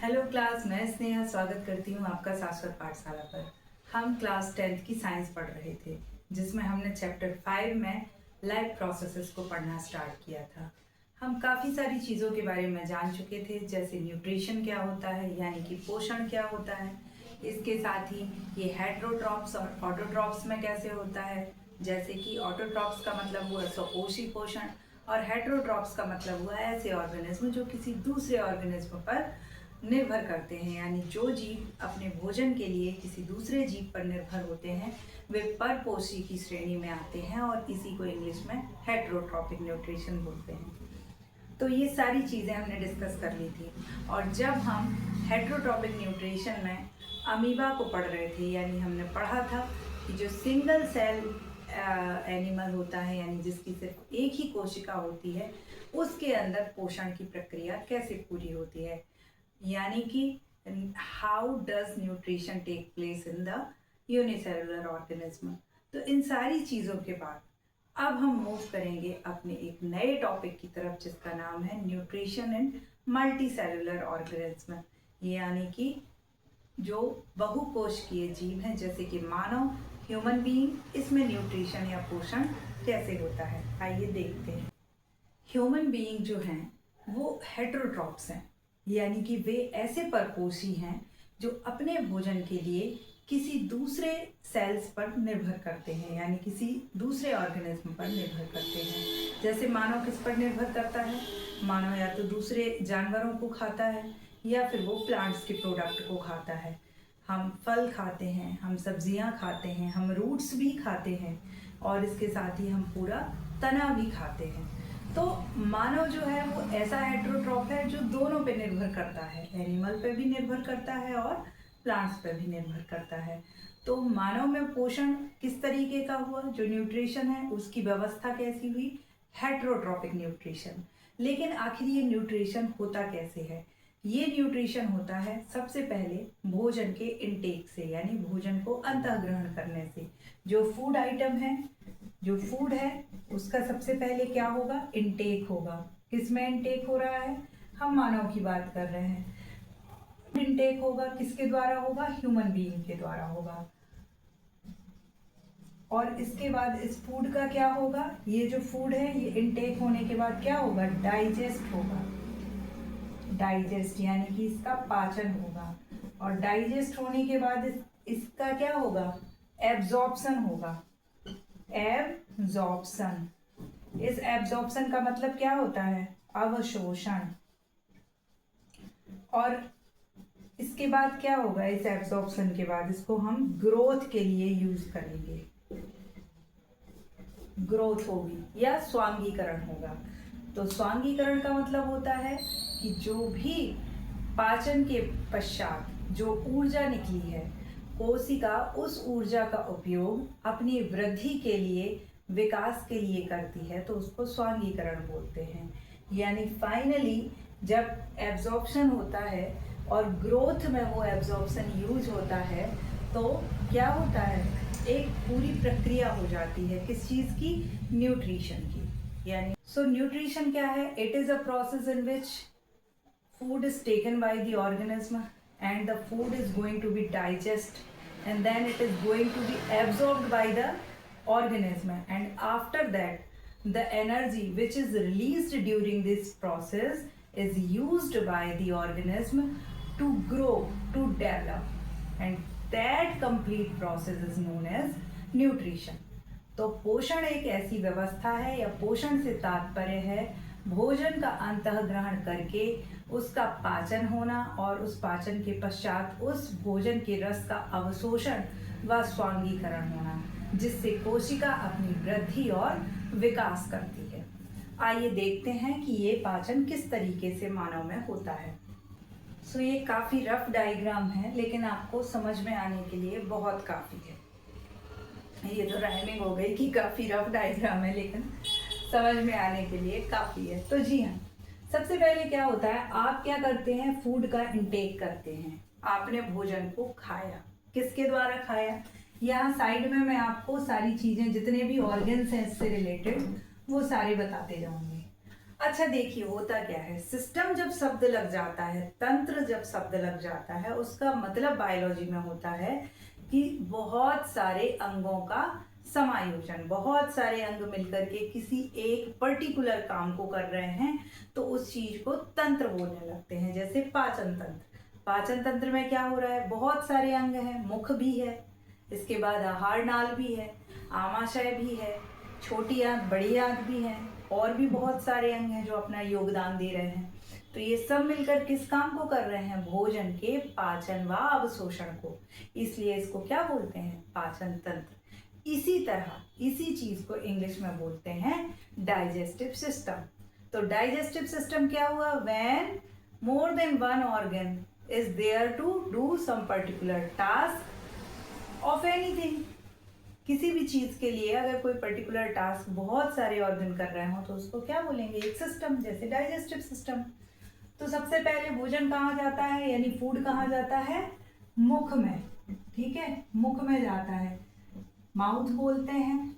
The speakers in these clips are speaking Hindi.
हेलो क्लास, मैं स्नेहा स्वागत करती हूँ आपका शाश्वत पाठशाला पर। हम क्लास 10th की साइंस पढ़ रहे थे, जिसमें हमने चैप्टर 5 में लाइफ प्रोसेसेस को पढ़ना स्टार्ट किया था। हम काफ़ी सारी चीज़ों के बारे में जान चुके थे, जैसे न्यूट्रिशन क्या होता है, यानी कि पोषण क्या होता है। इसके साथ ही ये हेट्रोट्रॉप्स और ऑटोट्रॉप्स में कैसे होता है, जैसे कि ऑटोट्रॉप्स का मतलब हुआ स्वपोषी पोषण और हेट्रोट्रॉप्स का मतलब हुआ ऐसे ऑर्गेनिज्म जो किसी दूसरे ऑर्गेनिज्म पर निर्भर करते हैं, यानी जो जीव अपने भोजन के लिए किसी दूसरे जीव पर निर्भर होते हैं वे परपोषी की श्रेणी में आते हैं और इसी को इंग्लिश में हेट्रोट्रॉपिक न्यूट्रिशन बोलते हैं। तो ये सारी चीज़ें हमने डिस्कस कर ली थी। और जब हम हेट्रोट्रॉपिक न्यूट्रिशन में अमीबा को पढ़ रहे थे, यानी हमने पढ़ा था कि जो सिंगल सेल एनिमल होता है, यानी जिसकी सिर्फ एक ही कोशिका होती है, उसके अंदर पोषण की प्रक्रिया कैसे पूरी होती है, यानी कि how does nutrition take place in the unicellular organism. तो इन सारी चीज़ों के बाद अब हम मूव करेंगे अपने एक नए टॉपिक की तरफ, जिसका नाम है nutrition in multi cellular organism, यानी कि जो बहुकोशिकीय जीव हैं जैसे कि मानव, ह्यूमन बीइंग, इसमें न्यूट्रिशन या पोषण कैसे होता है। आइए देखते हैं। ह्यूमन बीइंग जो हैं वो हेट्रोट्रॉप्स हैं, यानी कि वे ऐसे परपोषी हैं जो अपने भोजन के लिए किसी दूसरे सेल्स पर निर्भर करते हैं, यानी किसी दूसरे ऑर्गेनिज्म पर निर्भर करते हैं। जैसे मानव किस पर निर्भर करता है? मानव या तो दूसरे जानवरों को खाता है या फिर वो प्लांट्स के प्रोडक्ट को खाता है। हम फल खाते हैं, हम सब्जियां खाते हैं, हम रूट्स भी खाते हैं और इसके साथ ही हम पूरा तना भी खाते हैं। तो मानव जो है वो ऐसा हेट्रोट्रॉप है जो दोनों पे निर्भर करता है, एनिमल पे भी निर्भर करता है और प्लांट्स पे भी निर्भर करता है। तो मानव में पोषण किस तरीके का हुआ, जो न्यूट्रिशन है उसकी व्यवस्था कैसी हुई? Heterotrophic nutrition. लेकिन आखिर ये न्यूट्रिशन होता कैसे है? ये न्यूट्रिशन होता है सबसे पहले भोजन के इनटेक से, यानी भोजन को अंतःग्रहण करने से। जो फूड आइटम है, जो फूड है उसका सबसे पहले क्या होगा? इनटेक होगा। किसमें इनटेक हो रहा है? हम मानव की बात कर रहे हैं। इनटेक होगा किसके द्वारा होगा? ह्यूमन बीइंग के द्वारा होगा। और इसके बाद इस फूड का क्या होगा? ये जो फूड है ये इनटेक होने के बाद क्या होगा? डाइजेस्ट होगा। डाइजेस्ट यानी कि इसका पाचन होगा। और डाइजेस्ट होने के बाद इसका क्या होगा? एब्जॉर्प्शन होगा। एब्जॉर्प्शन। इस एब्जॉर्प्शन का मतलब क्या होता है? अवशोषण। और इसके बाद क्या होगा? इस एब्जॉर्प्शन के बाद इसको हम ग्रोथ के लिए यूज करेंगे। ग्रोथ होगी या स्वांगीकरण होगा। तो स्वांगीकरण का मतलब होता है कि जो भी पाचन के पश्चात जो ऊर्जा निकली है, कोशिका उस ऊर्जा का उपयोग अपनी वृद्धि के लिए, विकास के लिए करती है, तो उसको स्वांगीकरण बोलते हैं। यानी फाइनली जब एब्जॉर्प्शन होता है और ग्रोथ में वो एब्जॉर्प्शन यूज होता है, तो क्या होता है? एक पूरी प्रक्रिया हो जाती है किस चीज़ की? न्यूट्रिशन की। यानी सो न्यूट्रिशन क्या है? It is a process in which food is taken by the organism and the food is going to be digested and then it is going to be absorbed by the organism, and after that the energy which is released during this process is used by the organism to grow, to develop, and that complete process is known as nutrition. तो पोषण एक ऐसी व्यवस्था है, या पोषण से तात्पर्य है भोजन का अंतःग्रहण करके उसका पाचन होना और उस पाचन के पश्चात उस भोजन के रस का अवशोषण व स्वांगीकरण होना, जिससे कोशिका अपनी वृद्धि और विकास करती है। आइए देखते हैं कि ये पाचन किस तरीके से मानव में होता है। सो ये काफ़ी रफ डायग्राम है, लेकिन आपको समझ में आने के लिए बहुत काफ़ी है। ये तो राइमिंग हो गई कि काफ़ी रफ डायग्राम है, लेकिन समझ में आने के लिए काफ़ी है। तो जी हाँ, सबसे पहले क्या होता है? आप क्या करते हैं? फूड का इंटेक करते हैं। आपने भोजन को खाया, किसके द्वारा खाया? यहाँ साइड में मैं आपको सारी चीज़ें, जितने भी ऑर्गन्स हैं इससे रिलेटेड, वो सारे बताते जाऊंगी। अच्छा देखिए, होता क्या है, सिस्टम जब शब्द लग जाता है, तंत्र जब शब्द लग जाता है, उसका मतलब बायोलॉजी में होता है कि बहुत सारे अंगों का समायोजन, बहुत सारे अंग मिलकर के किसी एक पर्टिकुलर काम को कर रहे हैं, तो उस चीज को तंत्र बोलने लगते हैं। जैसे पाचन तंत्र, पाचन तंत्र में क्या हो रहा है, बहुत सारे अंग हैं, मुख भी है, इसके बाद आहार नाल भी है, आमाशय भी है, छोटी आंत बड़ी आंत भी है, और भी बहुत सारे अंग हैं जो अपना योगदान दे रहे हैं। तो ये सब मिलकर किस काम को कर रहे हैं, भोजन के पाचन व अवशोषण को, इसलिए इसको क्या बोलते हैं, पाचन तंत्र। इसी तरह इसी चीज को इंग्लिश में बोलते हैं डाइजेस्टिव सिस्टम। तो डाइजेस्टिव सिस्टम क्या हुआ, when more than one organ is there to do some particular task of anything. किसी भी चीज के लिए अगर कोई पर्टिकुलर टास्क बहुत सारे ऑर्गन कर रहे हो तो उसको क्या बोलेंगे, एक सिस्टम, जैसे डाइजेस्टिव सिस्टम। तो सबसे पहले भोजन कहाँ जाता है, यानी फूड कहाँ जाता है, मुख में, ठीक है, मुख में जाता है, माउथ बोलते हैं।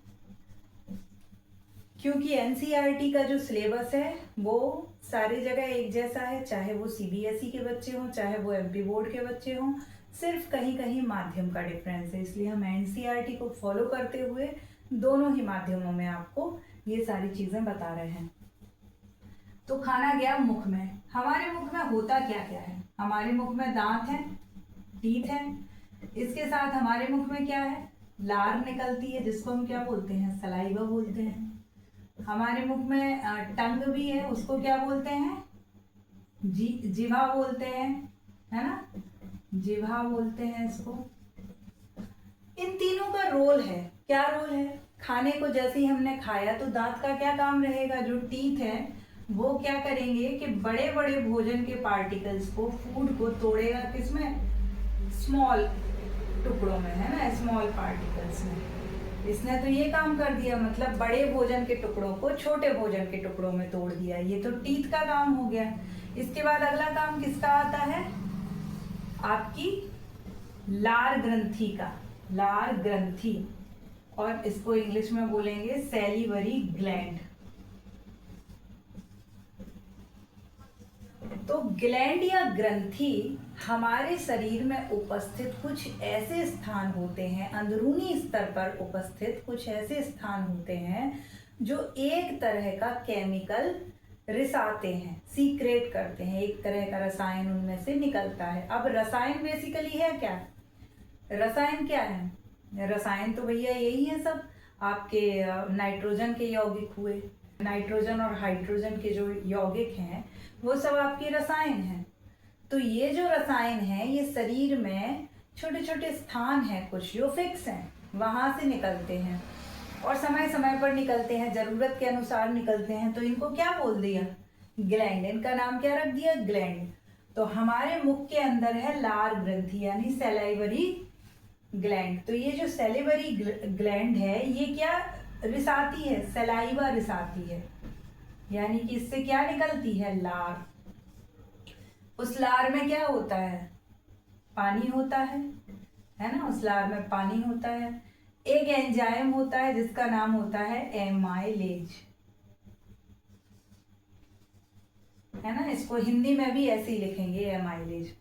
क्योंकि एनसीईआरटी का जो सिलेबस है वो सारी जगह एक जैसा है, चाहे वो सीबीएसई के बच्चे हों, चाहे वो एमपी बोर्ड के बच्चे हों, सिर्फ कहीं कहीं माध्यम का डिफरेंस है। इसलिए हम एनसीईआरटी को फॉलो करते हुए दोनों ही माध्यमों में आपको ये सारी चीजें बता रहे हैं। तो खाना गया मुख में, हमारे मुख में होता क्या क्या है, हमारे मुख में दांत है, टीथ है, इसके साथ हमारे मुख में क्या है, लार निकलती है, जिसको हम क्या बोलते हैं, सलाइवा बोलते हैं। हमारे मुख में टंग भी है, उसको क्या बोलते हैं, जिह्वा बोलते हैं, है ना, जिह्वा बोलते हैं इसको। इन तीनों का रोल है, क्या रोल है, खाने को जैसे ही हमने खाया तो दांत का क्या काम रहेगा, जो टीथ है वो क्या करेंगे कि बड़े बड़े भोजन के पार्टिकल्स को, फूड को तोड़ेगा किसमें, स्मॉल टुकड़ों में, है ना, स्मॉल पार्टिकल्स में। इसने तो ये काम कर दिया, मतलब बड़े भोजन के टुकड़ों को छोटे भोजन के टुकड़ों में तोड़ दिया, ये तो टीथ का काम हो गया। इसके बाद अगला काम किसका आता है, आपकी लार ग्रंथि का, लार ग्रंथि, और इसको इंग्लिश में बोलेंगे सैलिवरी ग्लैंड। तो ग्लैंड या ग्रंथि हमारे शरीर में उपस्थित कुछ ऐसे स्थान होते हैं, अंदरूनी स्तर पर उपस्थित कुछ ऐसे स्थान होते हैं जो एक तरह का केमिकल रिसाते हैं, सीक्रेट करते हैं, एक तरह का रसायन उनमें से निकलता है। अब रसायन बेसिकली है क्या, रसायन क्या है, रसायन तो भैया यही है सब, आपके नाइट्रोजन के यौगिक हुए, नाइट्रोजन और हाइड्रोजन के जो यौगिक हैं वो सब आपके रसायन हैं। तो ये जो रसायन है ये शरीर में छोटे छोटे स्थान हैं कुछ जो फिक्स हैं, वहां से निकलते हैं और समय समय पर निकलते हैं, जरूरत के अनुसार निकलते हैं। तो इनको क्या बोल दिया, ग्लैंड, इनका नाम क्या रख दिया, ग्लैंड। तो हमारे मुख के अंदर है लार ग्रंथि यानी सैलाइवरी ग्लैंड। तो ये जो सैलिवरी ग्लैंड है ये क्या रिसाती है, सलाइवा रिसाती है, यानी कि इससे क्या निकलती है, लार। उस लार में क्या होता है, पानी होता है ना, उस लार में पानी होता है। एक एंजाइम होता है जिसका नाम होता है एमाइलेज, है ना, इसको हिंदी में भी ऐसे ही लिखेंगे एमाइलेज।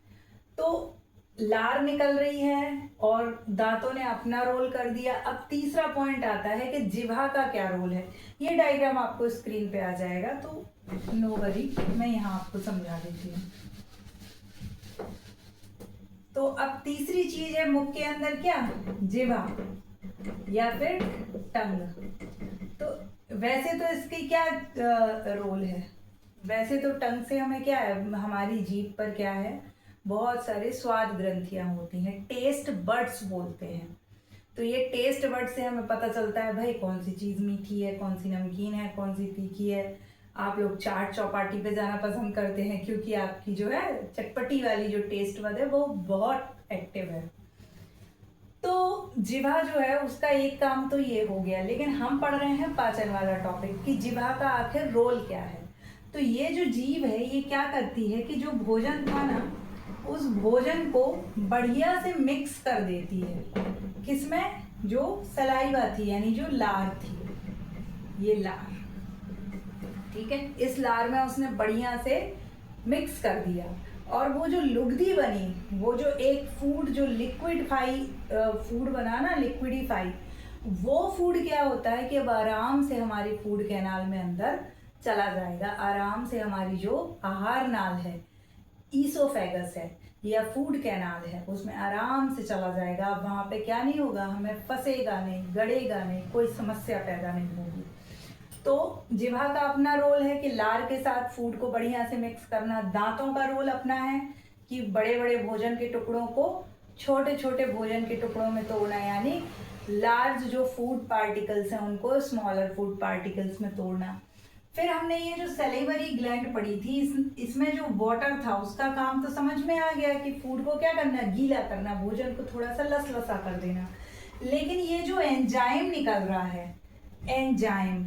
तो लार निकल रही है और दांतों ने अपना रोल कर दिया। अब तीसरा पॉइंट आता है कि जिह्वा का क्या रोल है। ये डायग्राम आपको स्क्रीन पे आ जाएगा तो नो वरी, मैं यहाँ आपको समझा देती हूँ। तो अब तीसरी चीज है मुख के अंदर क्या, जिह्वा या फिर टंग। तो वैसे तो इसकी क्या रोल है, वैसे तो टंग से हमें क्या है, हमारी जीभ पर क्या है, बहुत सारे स्वाद ग्रंथियां होती हैं, टेस्ट बड्स बोलते हैं। तो ये टेस्ट बड से हमें पता चलता है भाई कौन सी चीज़ मीठी है, कौन सी नमकीन है, कौन सी तीखी है। आप लोग चाट चौपाटी पे जाना पसंद करते हैं क्योंकि आपकी जो है चटपटी वाली जो टेस्ट बड है वो बहुत एक्टिव है। तो जिह्वा जो है उसका एक काम तो ये हो गया, लेकिन हम पढ़ रहे हैं पाचन वाला टॉपिक कि जिह्वा का आखिर रोल क्या है। तो ये जो जीभ है ये क्या करती है कि जो भोजन था ना उस भोजन को बढ़िया से मिक्स कर देती है, किसमें, जो सलाइवा थी यानी जो लार थी, ये लार, ठीक है। इस लार में उसने बढ़िया से मिक्स कर दिया और वो जो लुगदी बनी, वो जो एक फूड जो लिक्विडफाई फूड बना ना, लिक्विडिफाई, वो फूड क्या होता है कि अब आराम से हमारी फूड कैनाल में अंदर चला जाएगा। आराम से हमारी जो आहार नाल है, ईसोफेगस है या फूड कैनाल है, उसमें आराम से चला जाएगा। अब वहाँ पे क्या नहीं होगा, हमें फंसेगा नहीं, गड़ेगा नहीं, कोई समस्या पैदा नहीं होगी। तो जिह्वा का अपना रोल है कि लार के साथ फूड को बढ़िया से मिक्स करना। दांतों का रोल अपना है कि बड़े बड़े भोजन के टुकड़ों को छोटे छोटे भोजन के टुकड़ों में तोड़ना, यानी लार्ज जो फूड पार्टिकल्स हैं उनको स्मॉलर फूड पार्टिकल्स में तोड़ना। फिर हमने ये जो सैलिवरी ग्लैंड पढ़ी थी, इसमें जो वाटर था उसका काम तो समझ में आ गया कि फूड को क्या करना, गीला करना, भोजन को थोड़ा सा लसलसा कर देना। लेकिन ये जो एंजाइम निकल रहा है, एंजाइम,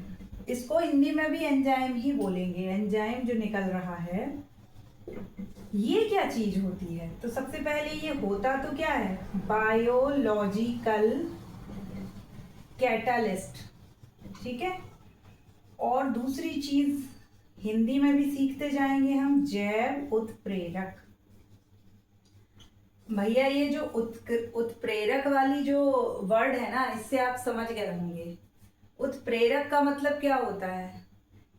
इसको हिंदी में भी एंजाइम ही बोलेंगे, एंजाइम जो निकल रहा है, ये क्या चीज होती है? तो सबसे पहले ये होता तो क्या है, बायोलॉजिकल कैटालिस्ट, ठीक है। और दूसरी चीज हिंदी में भी सीखते जाएंगे हम, जैव उत्प्रेरक। भैया ये जो उत्प्रेरक वाली जो वर्ड है ना, इससे आप समझ गए होंगे। उत्प्रेरक का मतलब क्या होता है,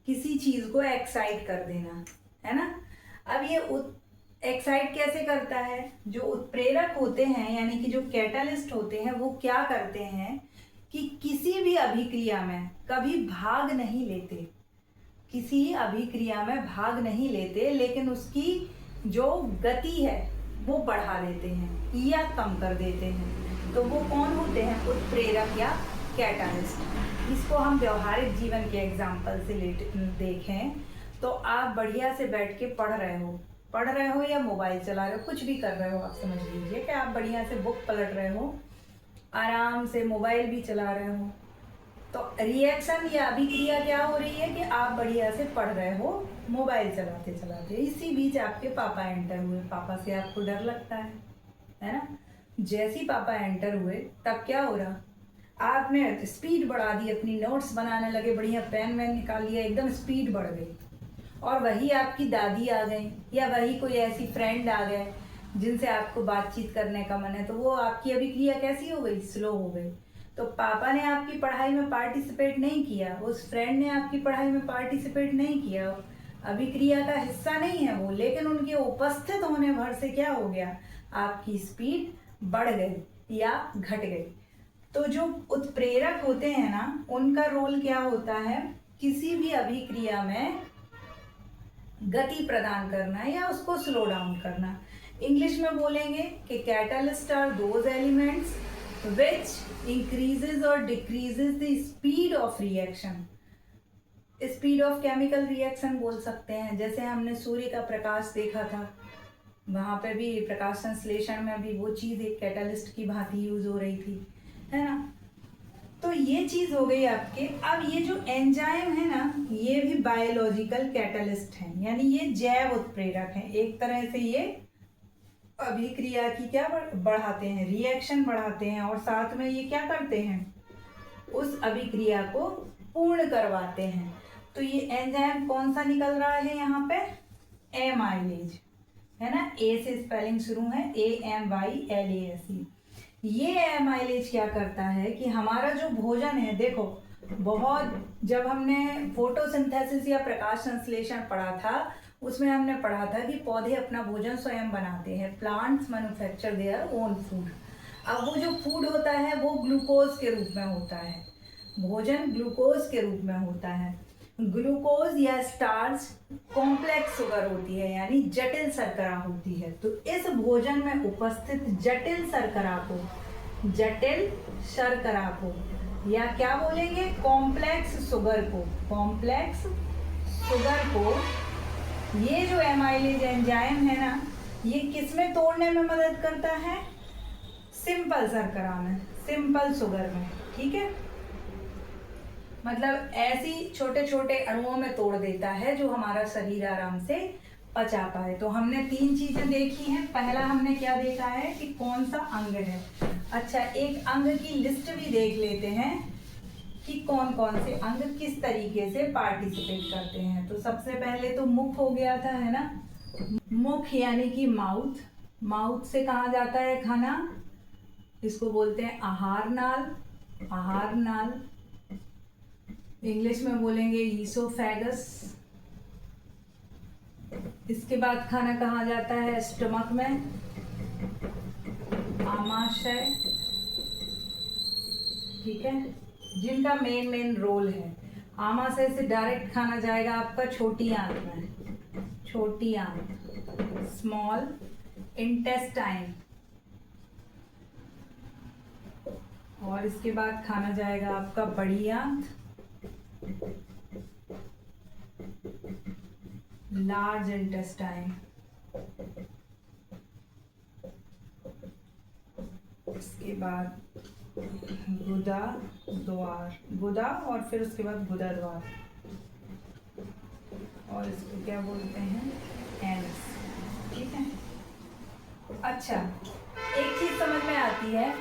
किसी चीज को एक्साइट कर देना, है ना। अब ये एक्साइट कैसे करता है? जो उत्प्रेरक होते हैं यानी कि जो कैटालिस्ट होते हैं, वो क्या करते हैं कि किसी भी अभिक्रिया में कभी भाग नहीं लेते, किसी अभिक्रिया में भाग नहीं लेते, लेकिन उसकी जो गति है वो बढ़ा देते हैं या कम कर देते हैं। तो वो कौन होते हैं? उत्प्रेरक या कैटालिस्ट। इसको हम व्यवहारिक जीवन के एग्जाम्पल से देखें तो आप बढ़िया से बैठ के पढ़ रहे हो या मोबाइल चला रहे हो, कुछ भी कर रहे हो, आप समझ लीजिए कि आप बढ़िया से बुक पलट रहे हो, आराम से मोबाइल भी चला रहे हो, तो रिएक्शन या अभिक्रिया क्या हो रही है कि आप बढ़िया से पढ़ रहे हो मोबाइल चलाते चलाते, इसी बीच आपके पापा एंटर हुए। पापा से आपको डर लगता है ना। जैसे ही पापा एंटर हुए तब क्या हो रहा, आपने स्पीड बढ़ा दी, अपनी नोट्स बनाने लगे, बढ़िया पेन वैन निकाल लिया, एकदम स्पीड बढ़ गई। और वही आपकी दादी आ गई या वही कोई ऐसी फ्रेंड आ गए जिनसे आपको बातचीत करने का मन है, तो वो आपकी अभिक्रिया कैसी हो गई? स्लो हो गई। तो पापा ने आपकी पढ़ाई में पार्टिसिपेट नहीं किया, उस फ्रेंड ने आपकी पढ़ाई में पार्टिसिपेट नहीं किया, अभिक्रिया का हिस्सा नहीं है वो, लेकिन उनके उपस्थित होने भर से क्या हो गया, आपकी स्पीड बढ़ गई या घट गई। तो जो उत्प्रेरक होते हैं ना, उनका रोल क्या होता है, किसी भी अभिक्रिया में गति प्रदान करना या उसको स्लो डाउन करना। इंग्लिश में बोलेंगे कि catalyst are those elements which increases और decreases the speed of reaction, speed of chemical reaction बोल सकते हैं। जैसे हमने सूर्य का प्रकाश देखा था, वहाँ पे भी प्रकाश संश्लेषण में भी वो चीज़ एक कैटलिस्ट की भांति यूज हो रही थी, है ना। तो ये चीज हो गई आपके। अब ये जो एंजाइम है ना, ये भी बायोलॉजिकल कैटलिस्ट हैं, यानी ये जैव उत्प्रेरक हैं। एक तरह से ये अभिक्रिया की क्या बढ़ाते हैं, रिएक्शन बढ़ाते हैं, और साथ में ये क्या करते हैं, उस अभिक्रिया को पूर्ण करवाते हैं। तो ये एंजाइम कौन सा निकल रहा है यहाँ पे, एमाइलेज, है ना। ए से स्पेलिंग शुरू है, AMYLASE। ये एमाइलेज क्या करता है कि हमारा जो भोजन है, देखो बहुत, जब हमने फोटोसिंथेसिस या प्रकाश संश्लेषण पढ़ा था, उसमें हमने पढ़ा था कि पौधे अपना भोजन स्वयं बनाते हैं, plants manufacture their own food. अब वो जो फूड होता है वो ग्लूकोज के रूप में होता है, भोजन ग्लूकोज के रूप में होता है। ग्लूकोज या स्टार्च कॉम्प्लेक्स शुगर होती है, यानी जटिल शर्करा होती है। तो इस भोजन में उपस्थित जटिल शर्करा को या क्या बोलेंगे, कॉम्प्लेक्स शुगर को, ये जो एमाइलेज एंजाइम है ना, ये किस में तोड़ने में मदद करता है, सिंपल शर्करा में, सिंपल शुगर में, ठीक है। मतलब ऐसी छोटे छोटे अणुओं में तोड़ देता है जो हमारा शरीर आराम से पचा पाए। तो हमने 3 चीजें देखी हैं। पहला हमने क्या देखा है कि कौन सा अंग है। अच्छा, एक अंग की लिस्ट भी देख लेते हैं कि कौन कौन से अंग किस तरीके से पार्टिसिपेट करते हैं। तो सबसे पहले तो मुख हो गया था, है ना। मुख यानी कि माउथ। माउथ से कहा जाता है खाना, इसको बोलते हैं आहार नाल। आहार नाल इंग्लिश में बोलेंगे ईसोफेगस। इसके बाद खाना कहा जाता है स्टमक में, आमाशय। ठीक है, जिनका मेन रोल है। आमाशय से डायरेक्ट खाना जाएगा आपका छोटी आंत में, छोटी आंत, स्मॉल इंटेस्टाइन। और इसके बाद खाना जाएगा आपका बड़ी आंत, लार्ज इंटेस्टाइन। इसके बाद गुदा द्वार, गुदा और फिर उसके बाद गुदा द्वार, और इसको क्या बोलते हैं, एनस। ठीक है। अच्छा, एक चीज समझ में आती है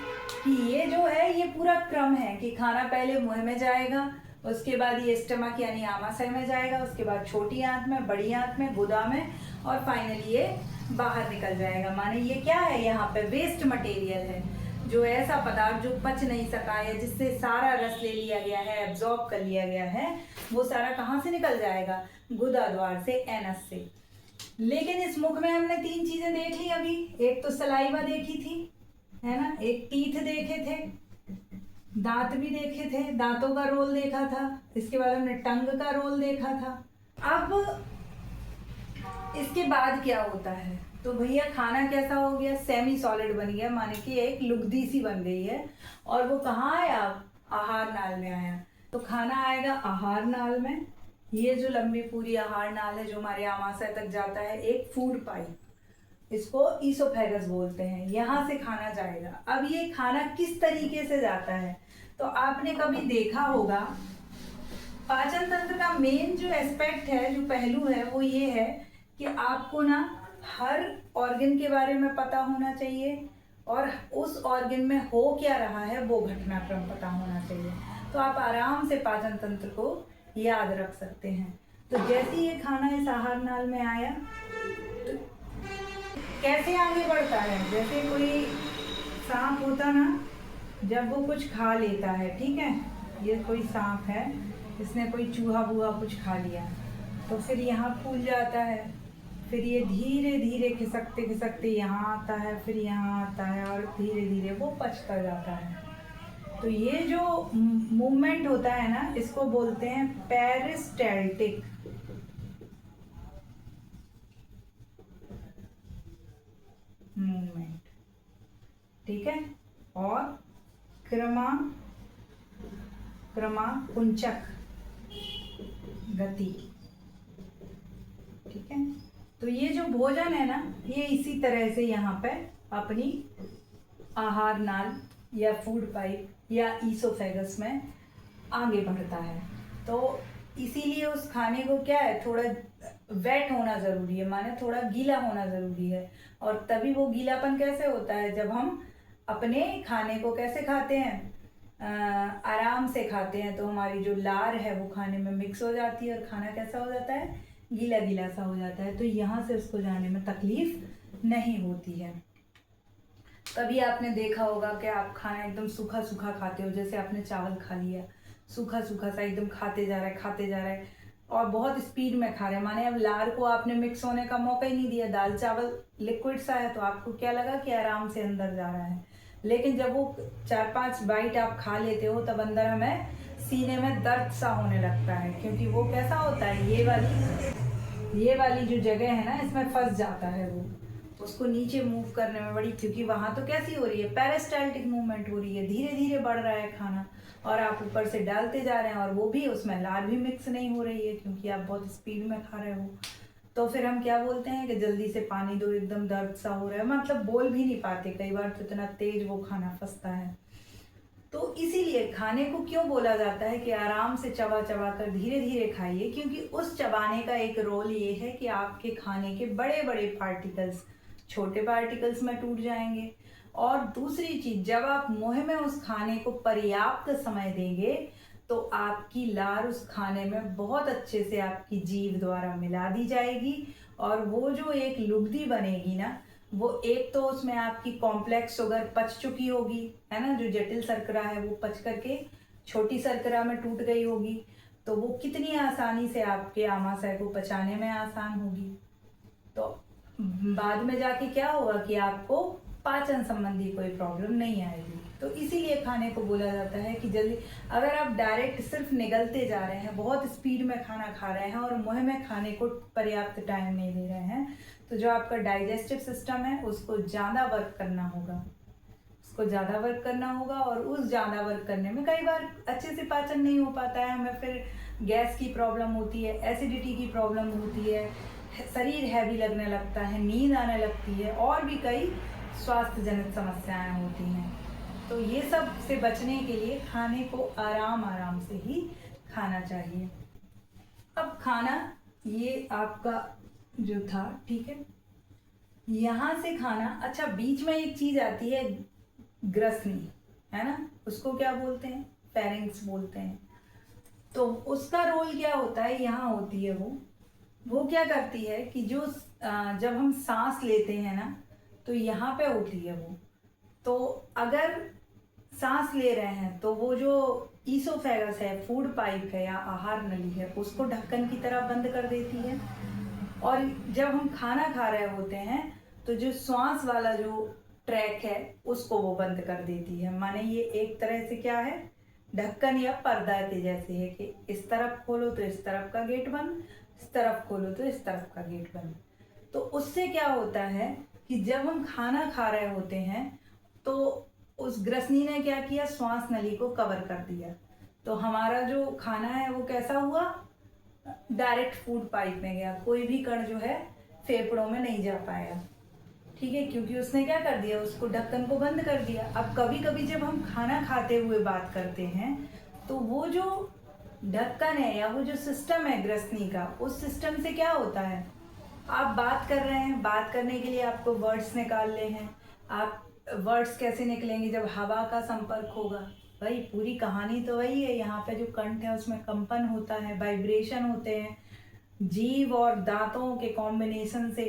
कि ये जो है ये पूरा क्रम है कि खाना पहले मुंह में जाएगा, उसके बाद ये स्टमक यानी आमाशय में जाएगा, उसके बाद छोटी आंत में, बड़ी आंत में, गुदा में, और फाइनली ये बाहर निकल जाएगा। माने ये क्या है, यहाँ पे वेस्ट मटेरियल है, जो ऐसा पदार्थ जो पच नहीं सका है, जिससे सारा रस ले लिया गया है, एब्जॉर्ब कर लिया गया है, वो सारा कहाँ से निकल जाएगा, गुदा द्वार से, एनस से। लेकिन इस मुख में हमने 3 चीजें देख ली अभी। एक तो सलाइवा देखी थी, है ना, एक टीथ देखे थे, दांत भी देखे थे, दांतों का रोल देखा था, इसके बाद हमने टंग का रोल देखा था। अब इसके बाद क्या होता है, तो भैया खाना कैसा हो गया, सेमी सॉलिड बन गया, माने कि एक लुगदी सी बन गई है, और वो कहाँ आया, आहार नाल में आया। तो खाना आएगा आहार नाल में। ये जो लंबी पूरी आहार नाल है जो हमारे आमाशय तक जाता है, एक फूड पाइप, इसको ईसोफेगस बोलते हैं, यहाँ से खाना जाएगा। अब ये खाना किस तरीके से जाता है, तो आपने कभी देखा होगा, पाचन तंत्र का मेन जो एस्पेक्ट है, जो पहलू है, वो ये है कि आपको ना हर ऑर्गन के बारे में पता होना चाहिए, और उस ऑर्गन में हो क्या रहा है वो घटनाक्रम पता होना चाहिए। तो आप आराम से पाचन तंत्र को याद रख सकते हैं। तो जैसे ये खाना इस आहार नाल में आया, तो कैसे आगे बढ़ता है, जैसे कोई सांप होता ना, जब वो कुछ खा लेता है, ठीक है, ये कोई सांप है, इसने कोई चूहा वूहा कुछ खा लिया, तो फिर यहाँ फूल जाता है, फिर ये धीरे धीरे खिसकते खिसकते यहाँ आता है, फिर यहाँ आता है, और धीरे धीरे वो पचता जाता है। तो ये जो मूवमेंट होता है ना, इसको बोलते हैं पेरिस्टैल्टिक। मूवमेंट, ठीक है, और क्रमाकुंचक गति। ठीक है, तो ये जो भोजन है ना, ये इसी तरह से यहाँ पे अपनी आहार नाल या फूड पाइप या ईसोफेगस में आगे बढ़ता है। तो इसीलिए उस खाने को क्या है, थोड़ा वेट होना ज़रूरी है, माने थोड़ा गीला होना ज़रूरी है। और तभी वो गीलापन कैसे होता है, जब हम अपने खाने को कैसे खाते हैं, आराम से खाते हैं, तो हमारी जो लार है वो खाने में मिक्स हो जाती है, और खाना कैसा हो जाता है, गीला गीला सा हो जाता है। तो यहाँ से उसको जाने में तकलीफ नहीं होती है। कभी आपने देखा होगा कि आप खाना एकदम सूखा सूखा खाते हो, जैसे आपने चावल खा लिया, सूखा सूखा सा एकदम खाते जा रहा है, और बहुत स्पीड में खा रहे हैं, माने अब लार को आपने मिक्स होने का मौका ही नहीं दिया, दाल चावल लिक्विड सा है, तो आपको क्या लगा कि आराम से अंदर जा रहा है। लेकिन जब वो 4-5 बाइट आप खा लेते हो, तब अंदर हमें सीने में दर्द सा होने लगता है, क्योंकि वो कैसा होता है, ये वाली जो जगह है ना, इसमें फंस जाता है वो, उसको नीचे मूव करने में बड़ी, क्योंकि वहाँ तो कैसी हो रही है, पेरिस्टाल्टिक मूवमेंट हो रही है, धीरे धीरे बढ़ रहा है खाना, और आप ऊपर से डालते जा रहे हैं, और वो भी, उसमें लार भी मिक्स नहीं हो रही है, क्योंकि आप बहुत स्पीड में खा रहे हो। तो फिर हम क्या बोलते हैं कि जल्दी से पानी दो, एकदम दर्द सा हो रहा है, मतलब बोल भी नहीं पाते कई बार, तो इतना तेज वो खाना फंसता है। तो इसीलिए खाने को क्यों बोला जाता है कि आराम से चबा चबा कर धीरे धीरे खाइए, क्योंकि उस चबाने का एक रोल ये है कि आपके खाने के बड़े बड़े पार्टिकल्स छोटे पार्टिकल्स में टूट जाएंगे। और दूसरी चीज, जब आप मुंह में उस खाने को पर्याप्त समय देंगे, तो आपकी लार उस खाने में बहुत अच्छे से आपकी जीभ द्वारा मिला दी जाएगी और वो जो एक लुगदी बनेगी ना, वो एक तो उसमें आपकी कॉम्प्लेक्स शुगर पच चुकी होगी, है ना, जो जटिल शर्करा है वो पच करके छोटी शर्करा में टूट गई होगी, तो वो कितनी आसानी से आपके आमाशय को पचाने में आसान होगी। तो बाद में जाके क्या होगा कि आपको पाचन संबंधी कोई प्रॉब्लम नहीं आएगी। तो इसीलिए खाने को बोला जाता है कि जल्दी, अगर आप डायरेक्ट सिर्फ निगलते जा रहे हैं, बहुत स्पीड में खाना खा रहे हैं और मुंह में खाने को पर्याप्त टाइम नहीं दे रहे हैं, तो जो आपका डाइजेस्टिव सिस्टम है उसको ज़्यादा वर्क करना होगा, और उस ज़्यादा वर्क करने में कई बार अच्छे से पाचन नहीं हो पाता है, हमें फिर गैस की प्रॉब्लम होती है, एसिडिटी की प्रॉब्लम होती है, शरीर हैवी लगने लगता है, नींद आने लगती है और भी कई स्वास्थ्य जनित समस्याएं होती हैं। तो ये सब से बचने के लिए खाने को आराम आराम से ही खाना चाहिए। अब खाना ये आपका जो था, ठीक है, यहाँ से खाना, अच्छा बीच में एक चीज आती है ग्रसनी, है ना, उसको क्या बोलते हैं, फेरिंग्स बोलते हैं। तो उसका रोल क्या होता है, यहाँ होती है वो क्या करती है कि जो जब हम सांस लेते हैं ना, तो यहाँ पे होती है वो। तो अगर सांस ले रहे हैं तो वो जो ईसोफेगस है, फूड पाइप है या आहार नली है, उसको ढक्कन की तरह बंद कर देती है। और जब हम खाना खा रहे होते हैं तो जो श्वास वाला जो ट्रैक है उसको वो बंद कर देती है। माने ये एक तरह से क्या है, ढक्कन या पर्दा के जैसे है कि इस तरफ खोलो तो इस तरफ का गेट बंद, इस तरफ खोलो तो इस तरफ का गेट बंद। तो उससे क्या होता है कि जब हम खाना खा रहे होते हैं तो उस ग्रसनी ने क्या किया, श्वास नली को कवर कर दिया। तो हमारा जो खाना है वो कैसा हुआ, डायरेक्ट फूड पाइप में गया, कोई भी कण जो है फेफड़ों में नहीं जा पाया, ठीक है, क्योंकि उसने क्या कर दिया, उसको ढक्कन को बंद कर दिया। अब कभी कभी जब हम खाना खाते हुए बात करते हैं तो वो जो ढक्कन है या वो जो सिस्टम है ग्रसनी का, उस सिस्टम से क्या होता है, आप बात कर रहे हैं, बात करने के लिए आपको वर्ड्स निकालने हैं। आप वर्ड्स कैसे निकलेंगे, जब हवा का संपर्क होगा। भाई पूरी कहानी तो वही है, यहाँ पे जो कंठ है उसमें कंपन होता है, वाइब्रेशन होते हैं, जीभ और दांतों के कॉम्बिनेशन से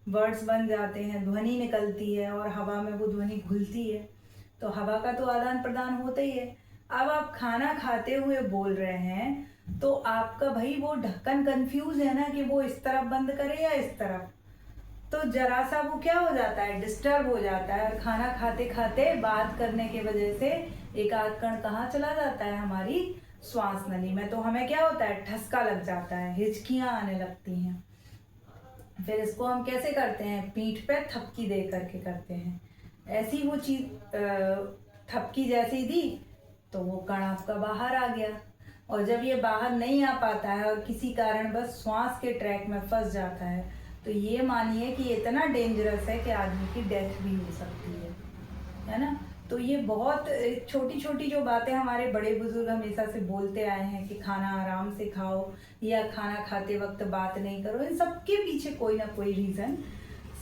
वर्ड्स बन जाते हैं, ध्वनि निकलती है और हवा में वो ध्वनि घुलती है। तो हवा का तो आदान प्रदान होता ही है। अब आप खाना खाते हुए बोल रहे हैं तो आपका भाई वो ढक्कन कंफ्यूज है ना कि वो इस तरफ बंद करे या इस तरफ, तो जरा सा वो क्या हो जाता है, डिस्टर्ब हो जाता है। और खाना खाते खाते बात करने की वजह से एक आध कण कहाँ चला जाता है, हमारी श्वास नली में। तो हमें क्या होता है, ठसका लग जाता है, हिचकियाँ आने लगती हैं। फिर इसको हम कैसे करते हैं, पीठ पे थपकी दे करके करते हैं। ऐसी वो चीज थपकी जैसी दी तो वो कण आपका बाहर आ गया। और जब ये बाहर नहीं आ पाता है और किसी कारण बस श्वास के ट्रैक में फंस जाता है, तो ये मानिए कि इतना डेंजरस है कि आदमी की डेथ भी हो सकती है ना। तो ये बहुत छोटी छोटी जो बातें हमारे बड़े बुजुर्ग हमेशा से बोलते आए हैं कि खाना आराम से खाओ या खाना खाते वक्त बात नहीं करो, इन सब के पीछे कोई ना कोई रीज़न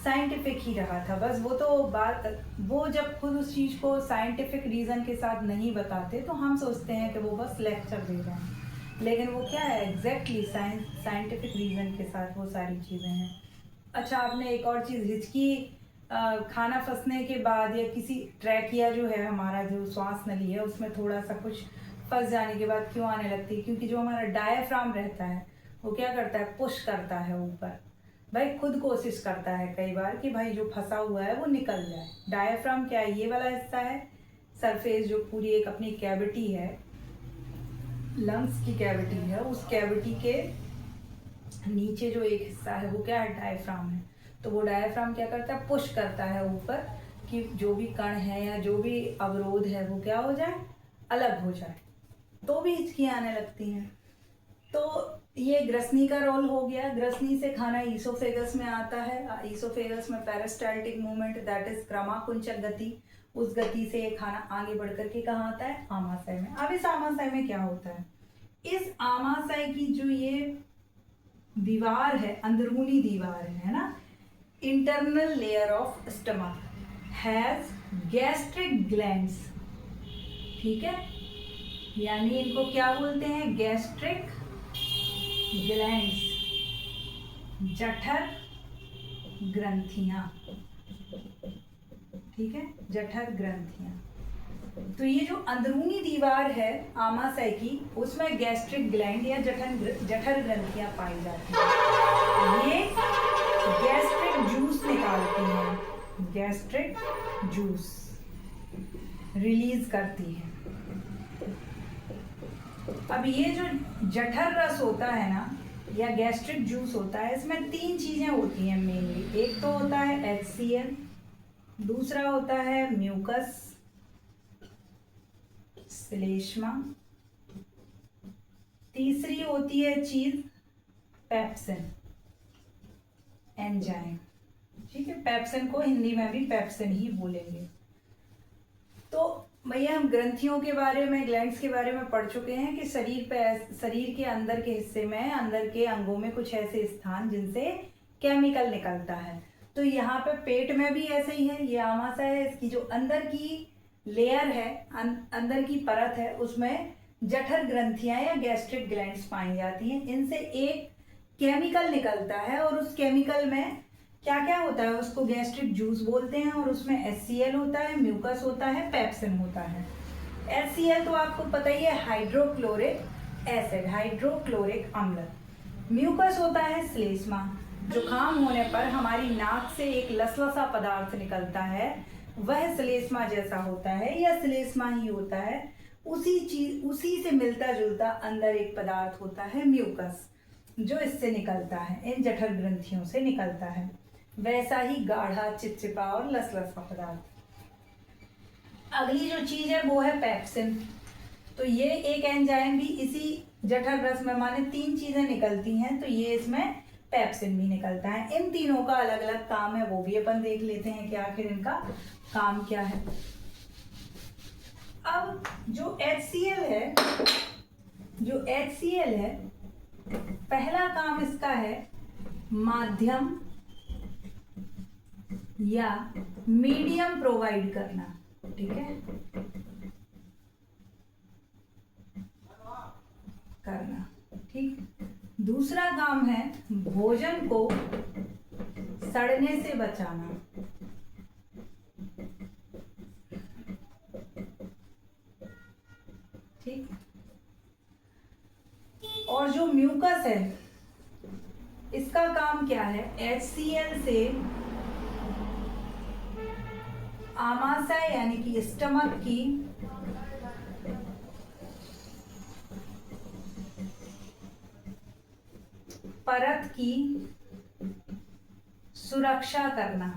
साइंटिफिक ही रहा था। बस वो तो बात, वो जब खुद उस चीज़ को साइंटिफिक रीज़न के साथ नहीं बताते तो हम सोचते हैं कि वो बस लेक्चर दे रहे हैं, लेकिन वो क्या है, एग्जैक्टली साइंटिफिक रीज़न के साथ वो सारी चीज़ें हैं। अच्छा, आपने एक और चीज़, हिचकी खाना फंसने के बाद या किसी ट्रैकिया जो है हमारा, जो श्वास नली है, उसमें थोड़ा सा कुछ फंस जाने के बाद क्यों आने लगती है, क्योंकि जो हमारा डायफ्राम रहता है वो क्या करता है, पुश करता है ऊपर। भाई खुद कोशिश करता है कई बार कि भाई जो फंसा हुआ है वो निकल जाए। डायफ्राम क्या है, ये वाला हिस्सा है सरफेस, जो पूरी एक अपनी कैविटी है, लंग्स की कैविटी है, उस कैविटी के नीचे जो एक हिस्सा है वो क्या है, डायफ्राम है। तो वो डायफ्राम क्या करता है, पुश करता है ऊपर कि जो भी कण है या जो भी अवरोध है वो क्या हो जाए, अलग हो जाए। तो भी हिचकियाँ आने लगती हैं। तो ये ग्रसनी का रोल हो गया। ग्रसनी से खाना ईसोफेगस में आता है। ईसोफेगस में पेरिस्टाल्टिक मूवमेंट, दैट इज क्रमाकुंचक गति, उस गति से ये खाना आगे बढ़ करके कहाँ आता है, आमाशय में। अब इस आमाशय में क्या होता है, इस आमाशय की जो ये दीवार है, अंदरूनी दीवार है ना, internal layer of stomach has gastric glands, ठीक है। यानी इनको क्या बोलते हैं? गैस्ट्रिक ग्लैंड्स, जठर ग्रंथियां। ठीक है, जठर ग्रंथियां। तो ये जो अंदरूनी दीवार है आमाशय की, उसमें गैस्ट्रिक ग्लैंड या जठर ग्रंथियां पाई जाती हैं। ये गैस्ट्रिक जूस निकालती हैं, गैस्ट्रिक जूस रिलीज करती है। अब ये जो जठर रस होता है ना, या गैस्ट्रिक जूस होता है, इसमें 3 चीजें होती हैं मेनली। एक तो होता है HCl, दूसरा होता है म्यूकस, श्लेष्मा, तीसरी होती है चीज पेप्सिन एंजाइम। ठीक है, पेप्सिन को हिंदी में भी पेप्सिन ही बोलेंगे। तो भैया हम ग्रंथियों के बारे में, ग्लैंड्स के बारे में पढ़ चुके हैं कि शरीर के अंदर के हिस्से में, अंदर के अंगों में कुछ ऐसे स्थान जिनसे केमिकल निकलता है। तो यहाँ पे पेट में भी ऐसे ही है। ये आमाशय है, इसकी जो अंदर की लेयर है, अंदर की परत है, उसमें जठर ग्रंथियां या गैस्ट्रिक ग्लैंड्स पाई जाती हैं। इनसे एक केमिकल निकलता है और उस केमिकल में क्या क्या होता है, उसको गैस्ट्रिक जूस बोलते हैं। और उसमें HCl होता है, म्यूकस होता है, पेप्सिन होता है। HCl तो आपको पता ही है, हाइड्रोक्लोरिक एसिड, हाइड्रोक्लोरिक अम्ल। म्यूकस होता है श्लेष्मा। जुकाम होने पर हमारी नाक से एक लसलसा पदार्थ निकलता है, वह श्लेष्मा जैसा होता है या श्लेष्मा ही होता है। उसी से मिलता जुलता अंदर एक पदार्थ होता है म्यूकस, जो इससे निकलता है, इन जठर ग्रंथियों से निकलता है। वैसा ही गाढ़ा, चिपचिपा और लसलसा पदार्थ। अगली जो चीज है वो है पेप्सिन। तो ये एक एंजाइम भी इसी जठर रस में, माने 3 चीजें निकलती हैं, तो ये इसमें पेप्सिन भी निकलता है। इन तीनों का अलग अलग काम है, वो भी अपन देख लेते हैं कि आखिर इनका काम क्या है। अब जो HCl है, पहला काम इसका है माध्यम या मीडियम प्रोवाइड करना। ठीक है, करना। ठीक, दूसरा काम है भोजन को सड़ने से बचाना। ठीक, और जो म्यूकस है, इसका काम क्या है? HCl से आमाशय यानी कि स्टमक की परत की सुरक्षा करना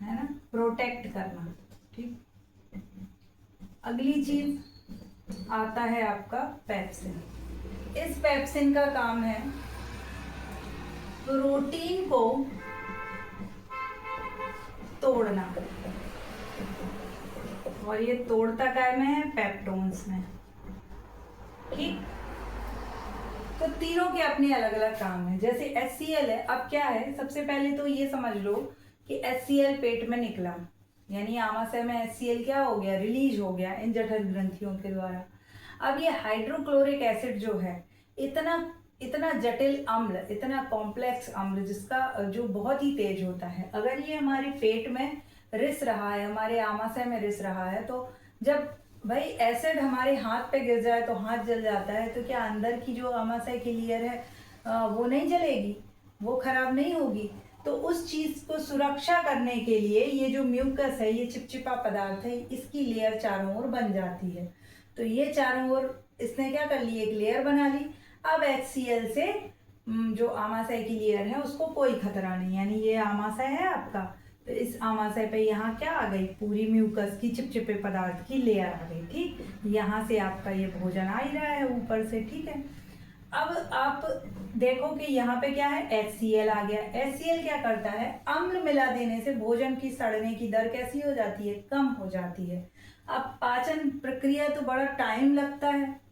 है ना, प्रोटेक्ट करना। ठीक, अगली चीज आता है आपका पेप्सिन। इस पेप्सिन का काम है प्रोटीन को तोड़ना, और ये तोड़ता काय में है? पेप्टोन्स में। ठीक, तो तीनों के अपने अलग अलग काम है। जैसे HCl है, अब क्या है, सबसे पहले तो ये समझ लो कि HCl पेट में निकला, यानी आमाशय में HCl क्या हो गया? रिलीज हो गया इन जठर ग्रंथियों के द्वारा। अब ये हाइड्रोक्लोरिक एसिड जो है, इतना जटिल अम्ल, इतना कॉम्प्लेक्स अम्ल, जिसका जो बहुत ही तेज होता है, अगर ये हमारे पेट में रिस रहा है, हमारे आमाशय में रिस रहा है, तो जब भाई एसिड हमारे हाथ पे गिर जाए तो हाथ जल जाता है, तो क्या अंदर की जो आमाशय की लेयर है वो नहीं जलेगी, वो खराब नहीं होगी? तो उस चीज को सुरक्षा करने के लिए ये जो म्यूकस है, ये चिपचिपा पदार्थ है, इसकी लेयर चारों ओर बन जाती है। तो ये चारों ओर इसने क्या कर ली? एक लेयर बना ली। अब HCl से जो आमाशय की लेयर है उसको कोई खतरा नहीं, यानी ये आमाशय है आपका, तो इस आमाशय पे यहाँ क्या आ गई? पूरी म्यूकस की चिपचिपे पदार्थ की लेयर आ गई। ठीक, यहाँ से आपका ये भोजन आ ही रहा है ऊपर से। ठीक है, अब आप देखो कि यहाँ पे क्या है? HCl आ गया। HCl क्या करता है? अम्ल मिला देने से भोजन की सड़ने की दर कैसी हो जाती है? कम हो जाती है। अब पाचन प्रक्रिया तो बड़ा टाइम लगता है।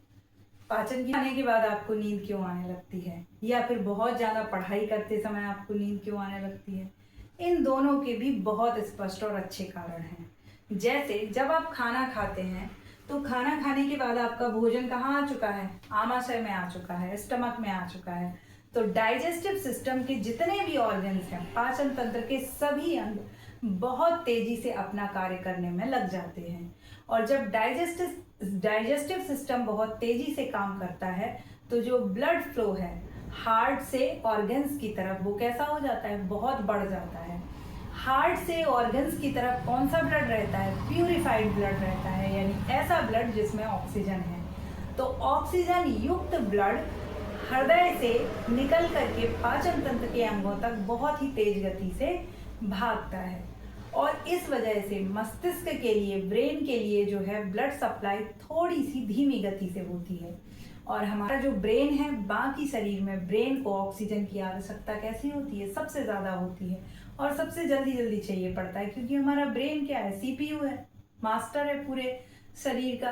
पाचन की आने के बाद आपको नींद क्यों आने लगती है, या फिर बहुत ज्यादा पढ़ाई करते समय आपको नींद क्यों आने लगती है? इन दोनों के भी बहुत स्पष्ट और अच्छे कारण हैं। जैसे जब आप खाना खाते हैं तो खाना खाने के बाद आपका भोजन कहाँ आ चुका है, आमाशय में आ चुका है, स्टमक में आ चुका है। तो डाइजेस्टिव सिस्टम के जितने भी ऑर्गन्स हैं, पाचन तंत्र के सभी अंग बहुत तेजी से अपना कार्य करने में लग जाते हैं। और जब डाइजेस्टिव सिस्टम बहुत तेजी से काम करता है तो जो ब्लड फ्लो है हार्ट से ऑर्गन्स की तरफ वो कैसा हो जाता है, बहुत बढ़ जाता है। हार्ट से ऑर्गन्स की तरफ कौन सा ब्लड रहता है, प्यूरिफाइड ब्लड रहता है, यानी ऐसा ब्लड जिसमें ऑक्सीजन है। तो ऑक्सीजन युक्त ब्लड हृदय से निकल करके पाचन तंत्र के अंगों तक बहुत ही तेज गति से भागता है। और इस वजह से मस्तिष्क के लिए, ब्रेन के लिए जो है ब्लड सप्लाई थोड़ी सी धीमी गति से होती है। और हमारा जो ब्रेन है, बाकी शरीर में ब्रेन को ऑक्सीजन की आवश्यकता कैसी होती है, सबसे ज़्यादा होती है और सबसे जल्दी जल्दी चाहिए पड़ता है, क्योंकि हमारा ब्रेन क्या है, सीपीयू है, मास्टर है पूरे शरीर का।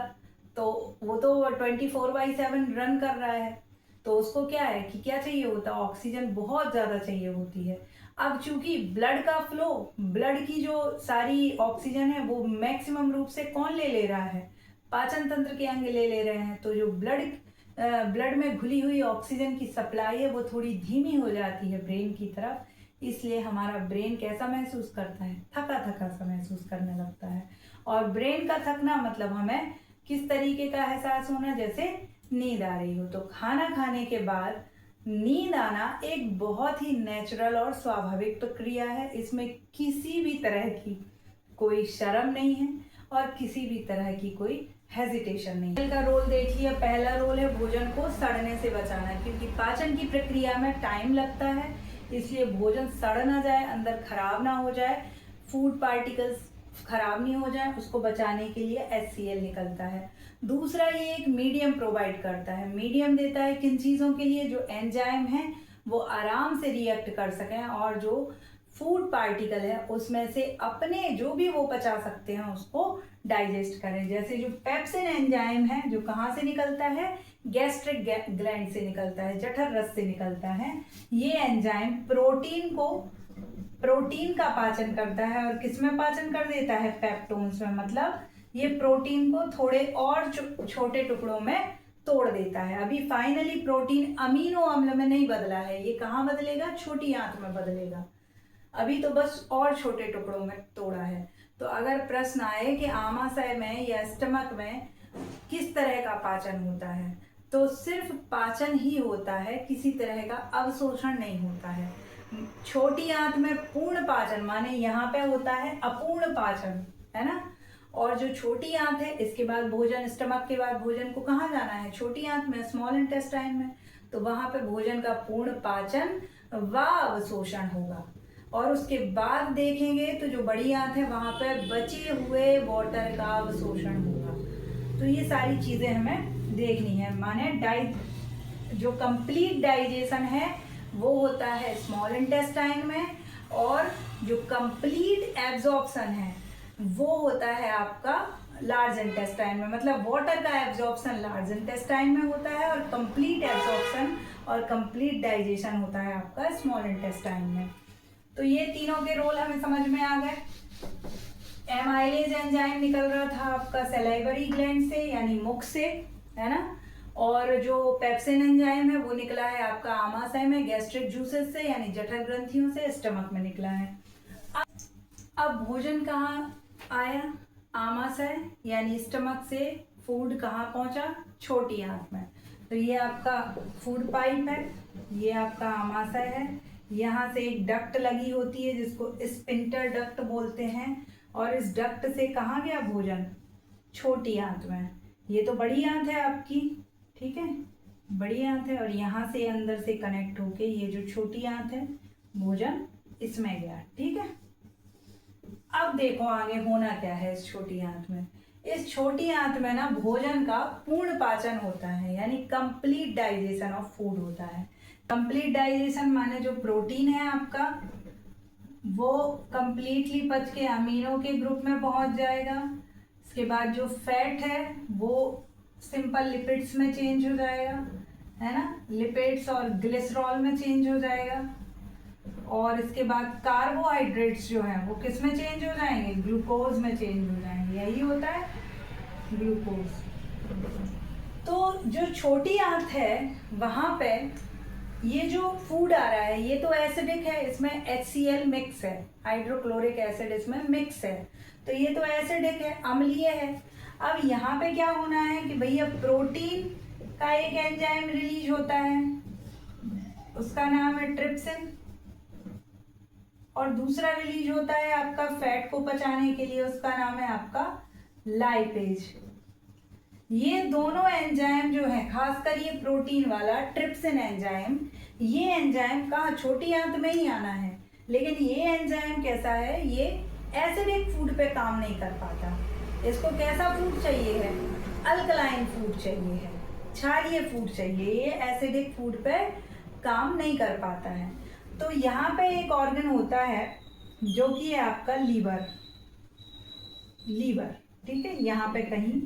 तो वो तो 24/7 रन कर रहा है। तो उसको क्या है कि क्या चाहिए होता है, ऑक्सीजन बहुत ज़्यादा चाहिए होती है। अब चूंकि ब्लड का फ्लो, ब्लड की जो सारी ऑक्सीजन है वो मैक्सिमम रूप से कौन ले रहा है, पाचन तंत्र के अंग ले रहे हैं। तो जो ब्लड में घुली हुई ऑक्सीजन की सप्लाई है वो थोड़ी धीमी हो जाती है ब्रेन की तरफ। इसलिए हमारा ब्रेन कैसा महसूस करता है, थका थका सा महसूस करने लगता है। और ब्रेन का थकना मतलब हमें किस तरीके का एहसास होना, जैसे नींद आ रही हो। तो खाना खाने के बाद नींद आना एक बहुत ही नेचुरल और स्वाभाविक प्रक्रिया है। इसमें किसी भी तरह की कोई शर्म नहीं है और किसी भी तरह की कोई हेजिटेशन नहीं। का रोल देख लिया, पहला रोल है भोजन को सड़ने से बचाना, क्योंकि पाचन की प्रक्रिया में टाइम लगता है, इसलिए भोजन सड़ ना जाए, अंदर खराब ना हो जाए, फूड पार्टिकल्स खराब नहीं हो जाए, उसको बचाने के लिए HCl निकलता है। दूसरा, ये एक मीडियम प्रोवाइड करता है। मीडियम देता है किन चीज़ों के लिए, जो एंजाइम है वो आराम से रिएक्ट कर सकें और जो फूड पार्टिकल है उसमें से अपने जो भी वो पचा सकते हैं उसको डाइजेस्ट करें। जैसे जो पेप्सिन एंजाइम है जो कहाँ से निकलता है, गैस्ट्रिक ग्लैंड से निकलता है, जठर रस से निकलता है। ये एंजाइम प्रोटीन का पाचन करता है और किसमें पाचन कर देता है, पेप्टोन्स में। मतलब ये प्रोटीन को थोड़े और छोटे टुकड़ों में तोड़ देता है। अभी फाइनली प्रोटीन अमीनो अम्ल में नहीं बदला है, ये कहाँ बदलेगा, छोटी आंत में बदलेगा। अभी तो बस और छोटे टुकड़ों में तोड़ा है। तो अगर प्रश्न आए कि आमाशय में या स्टमक में किस तरह का पाचन होता है, तो सिर्फ पाचन ही होता है, किसी तरह का अवशोषण नहीं होता है। छोटी आंत में पूर्ण पाचन, माने यहाँ पे होता है अपूर्ण पाचन, है ना। और जो छोटी आंत है, इसके बाद भोजन, स्टमक के बाद भोजन को कहाँ जाना है, छोटी आंत में, स्मॉल इंटेस्टाइन में। तो वहां पे भोजन का पूर्ण पाचन व अवशोषण होगा। और उसके बाद देखेंगे तो जो बड़ी आंत है वहां पे बचे हुए वाटर का अवशोषण होगा। तो ये सारी चीजें हमें देखनी है। माने जो कंप्लीट डाइजेशन है वो होता है स्मॉल इंटेस्टाइन में, और जो कंप्लीट एब्जॉर्प्शन है वो होता है आपका लार्ज इंटेस्टाइन में। मतलब वाटर का एब्जॉर्प्शन लार्ज इंटेस्टाइन में होता है और कंप्लीट एब्जॉर्प्शन और कंप्लीट डाइजेशन होता है आपका स्मॉल इंटेस्टाइन में। तो ये तीनों के रोल हमें समझ में आ गए। एमाइलेज एंजाइम निकल रहा था आपका सलाइवरी ग्लैंड से, यानी मुख से, है ना। और जो पेप्सिन एंजाइम है वो निकला है आपका आमाशय में, गैस्ट्रिक जूसेस से, यानी जठर ग्रंथियों से, स्टमक में निकला है। अब भोजन कहाँ आया, आमाशय यानी स्टमक से फूड कहाँ पहुंचा, छोटी आंत में। तो ये आपका फूड पाइप है, ये आपका आमाशय है। यहाँ से एक डक्ट लगी होती है जिसको स्पिंटर डक्ट बोलते हैं, और इस डक्ट से कहाँ गया भोजन, छोटी आंत में। ये तो बड़ी आंत है आपकी, ठीक है, बड़ी आंत है, और यहाँ से अंदर से कनेक्ट होके ये जो छोटी आंत है भोजन इसमें गया, ठीक है। अब देखो आगे होना क्या है इस छोटी आंत में। इस छोटी आंत में ना भोजन का पूर्ण पाचन होता है, यानी कंप्लीट डाइजेशन ऑफ फूड होता है। कंप्लीट डाइजेशन माने जो प्रोटीन है आपका वो कंप्लीटली पच के अमीनो के ग्रुप में पहुंच जाएगा। इसके बाद जो फैट है वो सिंपल लिपिड्स में चेंज हो जाएगा, है ना, लिपिड्स और ग्लिसरॉल में चेंज हो जाएगा। और इसके बाद कार्बोहाइड्रेट्स जो हैं वो किस में चेंज हो जाएंगे, ग्लूकोज में चेंज हो जाएंगे, यही होता है ग्लूकोज। तो जो छोटी आंत है वहाँ पे ये जो फूड आ रहा है ये तो एसिडिक है, इसमें HCl मिक्स है, हाइड्रोक्लोरिक एसिड इसमें मिक्स है, तो ये तो एसिडिक है, अम्लीय है। अब यहाँ पे क्या होना है कि भैया प्रोटीन का एक एंजाइम रिलीज होता है, उसका नाम है ट्रिप्सिन, और दूसरा रिलीज होता है आपका फैट को पचाने के लिए, उसका नाम है आपका लाइपेज। ये दोनों एंजाइम जो है, खासकर ये प्रोटीन वाला ट्रिप्सिन एंजाइम, ये एंजाइम कहाँ, छोटी आंत में ही आना है, लेकिन ये एंजाइम कैसा है, ये एसिडिक फूड पे काम नहीं कर पाता। इसको कैसा फूड चाहिए है, अल्कलाइन फूड चाहिए है, क्षारीय फूड चाहिए, ये एसिडिक फूड पे काम नहीं कर पाता है। तो यहाँ पे एक ऑर्गन होता है जो कि है आपका लीवर, ठीक है, यहाँ पे कहीं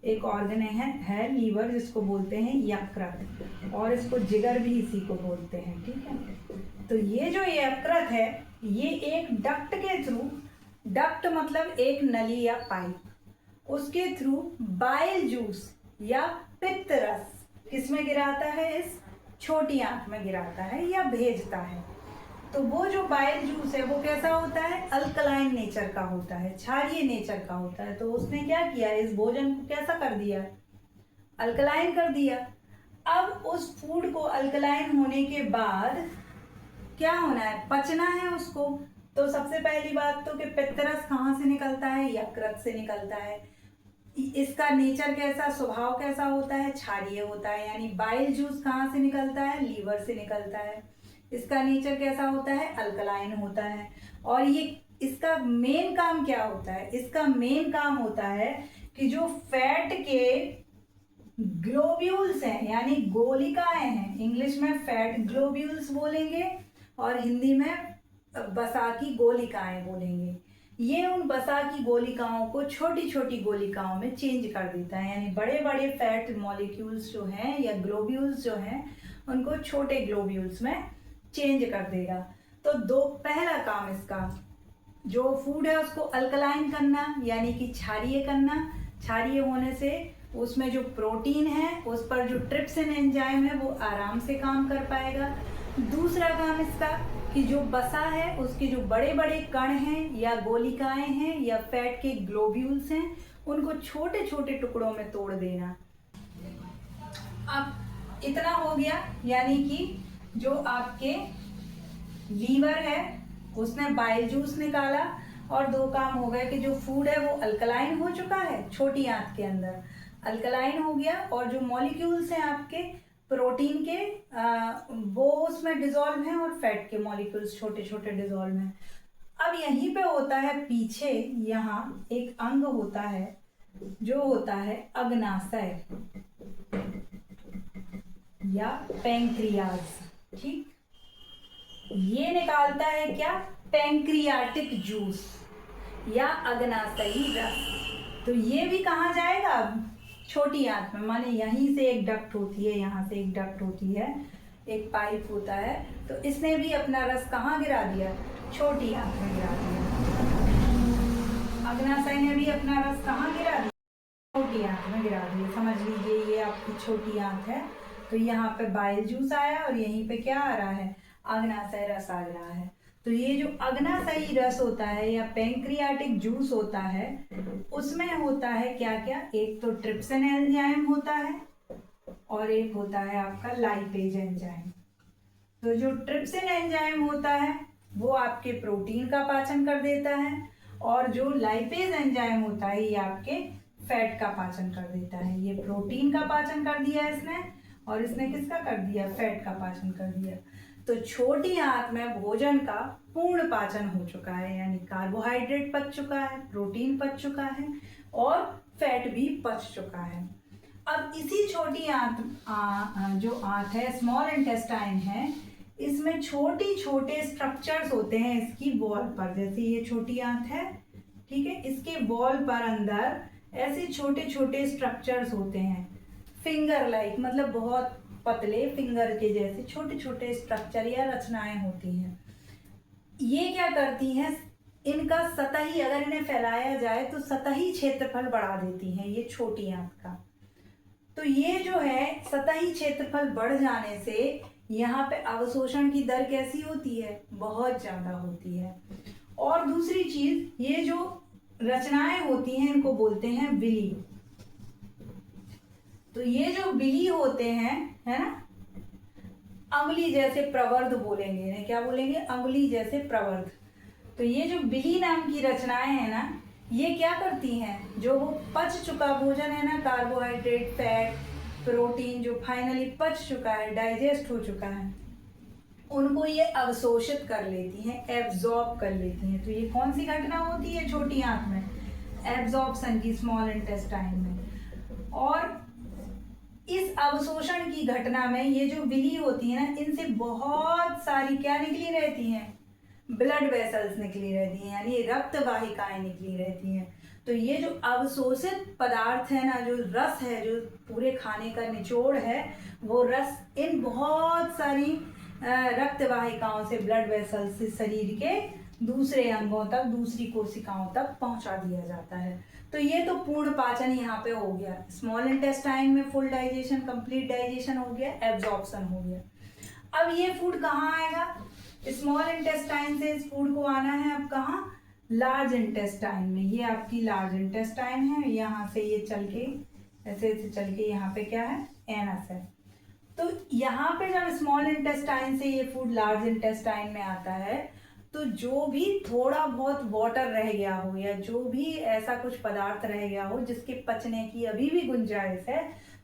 एक ऑर्गन है लीवर, जिसको बोलते हैं यकृत, और इसको जिगर भी इसी को बोलते हैं, ठीक है। तो ये जो यकृत है ये एक डक्ट के थ्रू, डक्ट मतलब एक नली या पाइप, उसके थ्रू बाइल जूस या पित्त रस किस में गिराता है, इस छोटी आंत में गिराता है या भेजता है। तो वो जो बाइल जूस है वो कैसा होता है, अल्कलाइन नेचर का होता है, क्षारीय नेचर का होता है। तो उसने क्या किया, इस भोजन को कैसा कर दिया, अल्कलाइन कर दिया। अब उस फूड को अल्कलाइन होने के बाद क्या होना है, पचना है उसको। तो सबसे पहली बात तो कि पित्तरस कहाँ से निकलता है, यकृत से निकलता है। इसका नेचर कैसा, स्वभाव कैसा होता है, क्षारीय होता है, यानी बाइल जूस कहाँ से निकलता है, लीवर से निकलता है। इसका नेचर कैसा होता है, अल्कलाइन होता है। और ये इसका मेन काम क्या होता है, इसका मेन काम होता है कि जो फैट के ग्लोब्यूल्स हैं, यानी गोलिकाएं हैं, इंग्लिश में फैट ग्लोब्यूल्स बोलेंगे और हिंदी में वसा की गोलिकाएं बोलेंगे। ये उन वसा की गोलिकाओं को छोटी छोटी गोलिकाओं में चेंज कर देता है, यानी बड़े बड़े फैट मॉलिक्यूल्स जो हैं या ग्लोब्यूल्स जो हैं उनको छोटे ग्लोब्यूल्स में चेंज कर देगा। तो पहला काम इसका, जो फूड है उसको अल्कलाइन करना, यानी कि क्षारीय करना। क्षारीय होने से उसमें जो प्रोटीन है उस पर जो ट्रिप्सिन एंजाइम है वो आराम से काम कर पाएगा। दूसरा काम इसका कि जो वसा है उसके जो बड़े बड़े कण हैं या गोलिकाएं हैं या फैट के ग्लोब्यूल्स हैं उनको छोटे छोटे टुकड़ों में तोड़ देना। अब इतना हो गया, यानी कि जो आपके लीवर है उसने बाइल जूस निकाला, और दो काम हो गए कि जो फूड है वो अल्कलाइन हो चुका है, छोटी आंत के अंदर अल्कलाइन हो गया, और जो मॉलिक्यूल्स हैं आपके प्रोटीन के वो उसमें डिसॉल्व हैं, और फैट के मॉलिक्यूल्स छोटे छोटे डिसॉल्व हैं। अब यहीं पे होता है पीछे, यहाँ एक अंग होता है जो होता है अग्नाशय या पैंक्रियाज, ठीक। ये निकालता है क्या, पैंक्रियाटिक जूस या अग्नाशयी रस। तो ये भी कहाँ जाएगा, छोटी आंत में, माने यहीं से एक डक्ट होती है, यहाँ से एक डक्ट होती है, एक पाइप होता है, तो इसने भी अपना रस कहाँ गिरा दिया, छोटी आंत में गिरा दिया। अग्नाशय ने भी अपना रस कहाँ गिरा दिया, छोटी आंत में गिरा दिया। समझ लीजिए ये आपकी छोटी आंत है, तो यहाँ पे बाइल जूस आया और यहीं पे क्या आ रहा है, अग्नाशय रस आ रहा है। तो ये जो अग्नाशयी रस होता है या पैंक्रियाटिक जूस होता है उसमें होता है क्या क्या, एक तो ट्रिप्सिन एंजाइम होता है और एक होता है आपका लाइपेज एंजाइम। तो जो ट्रिप्सिन एंजाइम होता है वो आपके प्रोटीन का पाचन कर देता है, और जो लाइपेज एंजाइम होता है ये आपके फैट का पाचन कर देता है। ये प्रोटीन का पाचन कर दिया इसने, और इसने किसका कर दिया, फैट का पाचन कर दिया। तो छोटी आंत में भोजन का पूर्ण पाचन हो चुका है, यानी कार्बोहाइड्रेट पच चुका है, प्रोटीन पच चुका है और फैट भी पच चुका है। अब इसी छोटी आंत जो आंत है, स्मॉल इंटेस्टाइन है, इसमें छोटे छोटे स्ट्रक्चर्स होते हैं इसकी वॉल पर। जैसे ये छोटी आंत है, ठीक है, इसके वॉल पर अंदर ऐसे छोटे छोटे स्ट्रक्चर्स होते हैं, फिंगर लाइक, मतलब बहुत पतले फिंगर के जैसे छोटे छोटे स्ट्रक्चर या रचनाएं होती हैं। ये क्या करती हैं, इनका सतही, अगर इन्हें फैलाया जाए तो सतही क्षेत्रफल बढ़ा देती हैं ये छोटी आंत का। तो ये जो है सतही क्षेत्रफल बढ़ जाने से यहाँ पे अवशोषण की दर कैसी होती है, बहुत ज्यादा होती है। और दूसरी चीज, ये जो रचनाएं होती हैं इनको बोलते हैं विली। तो ये जो विली होते हैं, है ना, अंगुली जैसे प्रवर्ध बोलेंगे इन्हें, क्या बोलेंगे, अंगुली जैसे प्रवर्ध। तो ये जो विली नाम की रचनाएं हैं ना, ये क्या करती हैं, जो वो पच चुका भोजन है ना, कार्बोहाइड्रेट, फैट, प्रोटीन जो फाइनली पच चुका है, डाइजेस्ट हो चुका है, उनको ये अवशोषित कर लेती हैं, एब्जॉर्ब कर लेती हैं। तो ये कौन सी घटना होती है छोटी आंत में, एब्जॉर्प्शन की, स्मॉल इंटेस्टाइन में। और इस अवशोषण की घटना में ये जो विली होती है ना, इनसे बहुत सारी क्या निकली रहती हैं, ब्लड वेसल्स निकली रहती हैं, यानी रक्त वाहिकाएं निकली रहती हैं। तो ये जो अवशोषित पदार्थ है ना, जो रस है, जो पूरे खाने का निचोड़ है, वो रस इन बहुत सारी रक्त वाहिकाओं से, ब्लड वेसल्स से शरीर के दूसरे अंगों तक, दूसरी कोशिकाओं तक पहुंचा दिया जाता है। तो ये तो पूर्ण पाचन यहाँ पे हो गया, स्मॉल इंटेस्टाइन में फुल डाइजेशन, कंप्लीट डाइजेशन हो गया, एब्जॉर्प्शन हो गया। अब ये फूड कहाँ आएगा, स्मॉल इंटेस्टाइन से इस फूड को आना है अब कहाँ, लार्ज इंटेस्टाइन में। ये आपकी लार्ज इंटेस्टाइन है, यहाँ से ये चल के ऐसे ऐसे चल के यहाँ पे क्या है, एनस है। तो यहाँ पे जब स्मॉल इंटेस्टाइन से ये फूड लार्ज इंटेस्टाइन में आता है, तो जो भी थोड़ा बहुत वाटर रह गया हो, या जो भी ऐसा कुछ पदार्थ रह गया हो जिसके पचने की अभी भी गुंजाइश है,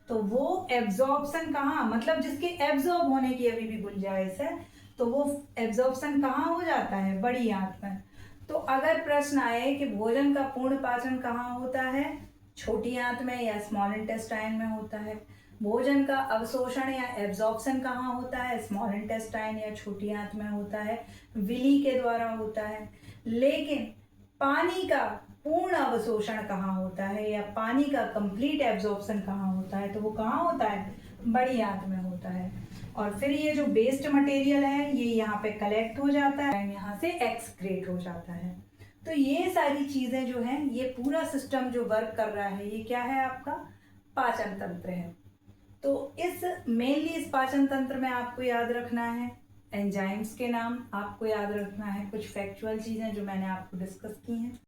तो वो एब्जॉर्प्शन कहाँ, मतलब जिसके एब्जॉर्ब होने की अभी भी गुंजाइश है, तो वो एब्जॉर्प्शन कहाँ हो जाता है, बड़ी आंत में। तो अगर प्रश्न आए कि भोजन का पूर्ण पाचन कहाँ होता है, छोटी आंत में या स्मॉल इंटेस्टाइन में होता है। भोजन का अवशोषण या एब्जॉर्प्शन कहाँ होता है, स्मॉल इंटेस्टाइन या छोटी आंत में होता है, विली के द्वारा होता है। लेकिन पानी का पूर्ण अवशोषण कहाँ होता है, या पानी का कंप्लीट एब्जॉर्प्शन कहाँ होता है, तो वो कहाँ होता है, बड़ी आंत में होता है। और फिर ये जो वेस्ट मटेरियल है ये यहाँ पे कलेक्ट हो जाता है, यहाँ से एक्सक्रेट हो जाता है। तो ये सारी चीजें जो हैं, ये पूरा सिस्टम जो वर्क कर रहा है, ये क्या है, आपका पाचन तंत्र है। तो इस मेनली इस पाचन तंत्र में आपको याद रखना है एंजाइम्स के नाम, आपको याद रखना है कुछ फैक्चुअल चीजें जो मैंने आपको डिस्कस की हैं।